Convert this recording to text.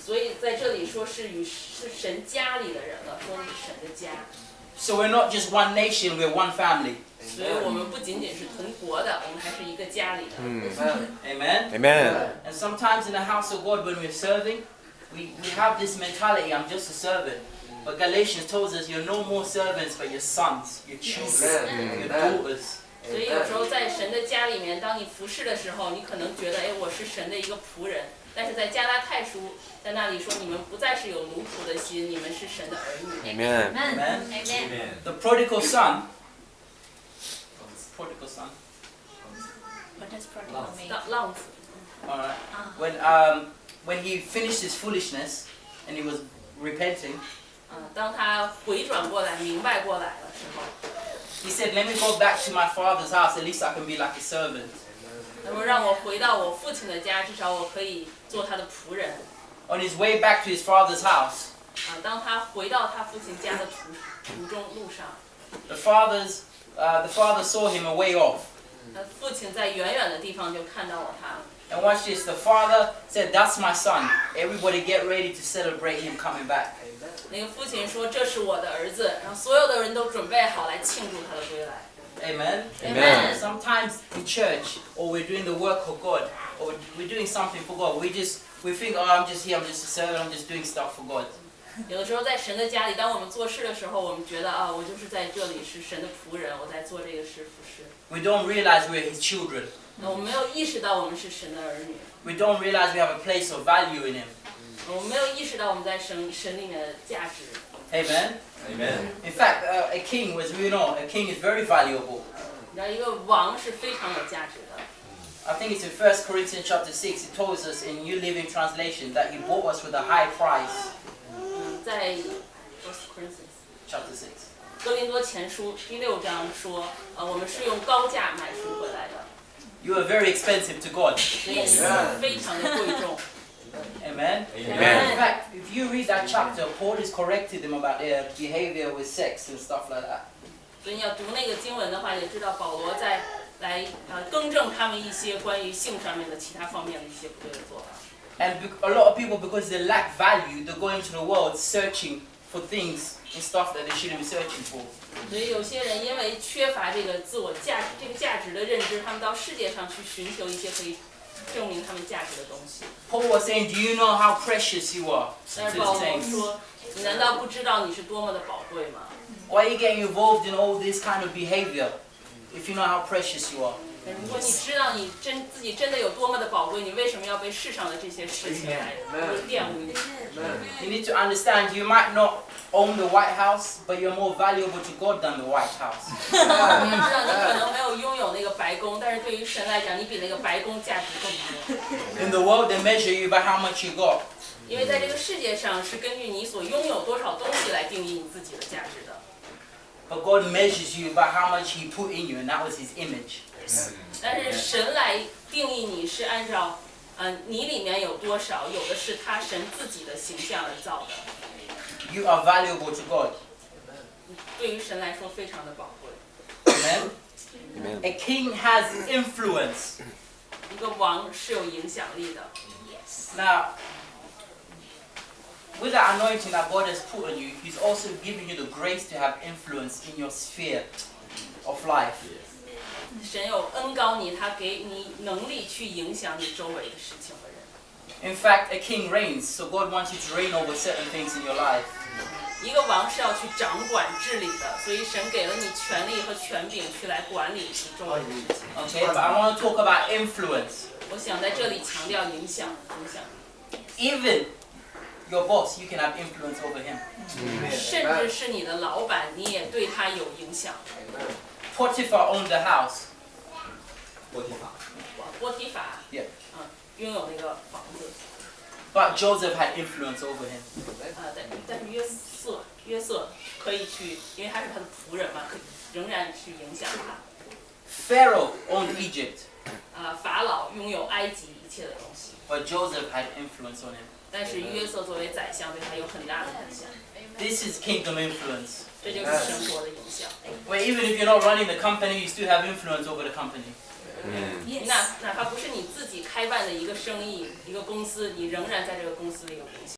所以在这里说是神家里的人了，说的是神的家。So we're not just one nation, we're one family. 所以我们不仅仅是同国的，我们还是一个家里的。Amen. Amen. And sometimes in the house of God, when we're serving, we have this mentality: I'm just a servant. But Galatians tells us you're no more servants, but you're sons, your children, your daughters. 所以有时候在神的家里面，当你服侍的时候，你可能觉得，我是神的一个仆人。但是在加拉太书在那里说，你们不再是有奴仆的心，你们是神的儿女。Amen. Amen. The prodigal son. Prodigal son. What does prodigal mean? 浪子。All right. When he finished his foolishness and he was repenting. 当他回转过来、明白过来的时候 he said, "Let me go back to my father's house. At least I can be like a servant." 他说：“让我回到我父亲的家，至少我可以做他的仆人。” On his way back to his father's house. 当他回到他父亲家的途中路上 the father saw him a way off. 父亲在远远的地方就看到了他。And watch this. The father said, "That's my son. Everybody get ready to celebrate him coming back." 那个父亲说：“这是我的儿子。”然后所有的人都准备好来庆祝他的归来。Amen. Amen. Sometimes in church, or we're doing the work of God, or we're doing something for God, we think, "Oh, I'm just here. I'm just a servant. I'm just doing stuff for God." 有的时候在神的家里，当我们做事的时候，我们觉得我就是在这里是神的仆人，我在做这个事服侍。We don't realize we're His children. 我们没有意识到我们是神的儿女。We don't realize we have a place of value in Him. 我们没有意识到我们在神里面的价值。Amen. Amen. In fact, a king, as we know, a king is very valuable. 你知道，一个王是非常有价值的。I think it's in 1 Corinthians chapter 6. It tells us in New Living Translation that He bought us with a high price. 在 Chapter 6. 哥林多前书第6章说，我们是用高价买赎回来的。You are very expensive to God. 所以非常的贵重。Amen. Amen. In fact, if you read that chapter, Paul is correcting them about their behavior with sex and stuff like that. 所以你要读那个经文的话，也知道保罗在来更正他们一些关于性上面的其他方面的一些不对的做法。And a lot of people, because they lack value, they go into the world searching for things and stuff that they shouldn't be searching for. 所以有些人因为缺乏这个自我价值、这个价值的认知，他们到世界上去寻求一些可以证明他们价值的东西。Paul was saying, "Do you know how precious you are?" 但是保罗说：“你难道不知道你是多么的宝贵吗？” Why are you getting involved in all this kind of behavior if you know how precious you are? 如果你知道你自己真的有多么的宝贵，你为什么要被世上的这些事情来玷污你？ You need to understand you might not own the White House, but you're more valuable to God than the White House. 你知道你可能没有拥有那个白宫，但是对于神来讲，你比那个白宫价值更多。 In the world, they measure you by how much you got. 因为在这个世界上是根据你所拥有多少东西来定义你自己的价值的。 But God measures you by how much He put in you, and that was His image. 但是神来定义你是按照，你里面有多少，有的是他神自己的形象而造的。 You are valuable to God. 对于神来说非常的宝贵。 Amen. Amen. A king has influence. 一个王是有影响力的。 Now, with that anointing that God has put on you, He's also giving you the grace to have influence in your sphere of life. 神有恩膏你，他给你能力去影响你周围的事情和人。 In fact, a king reigns, so God wants you to reign over certain things in your life. 一个王是要去掌管治理的，所以神给了你权力和权柄去来管理你周围的事情。 Okay, but I want to talk about influence. 我想在这里强调影响。 Even your boss, you can have influence over him. 甚至是你的老板，你也对他有影响。 Potiphar owned the house. 波提法， Yeah. 拥有那个房子， But Joseph had influence over him. 但是约瑟可以去，因为他是他的仆人嘛，可以仍然去影响他。 Pharaoh owned Egypt. 法老拥有埃及一切的东西， But Joseph had influence on him. 但是约瑟作为宰相，对他有很大的影响。 This is kingdom influence. 这就是生活的影响。 Where even if you're not running the company, you still have influence over the company. 哪怕不是你自己开办的一个生意、一个公司，你仍然在这个公司里有影响。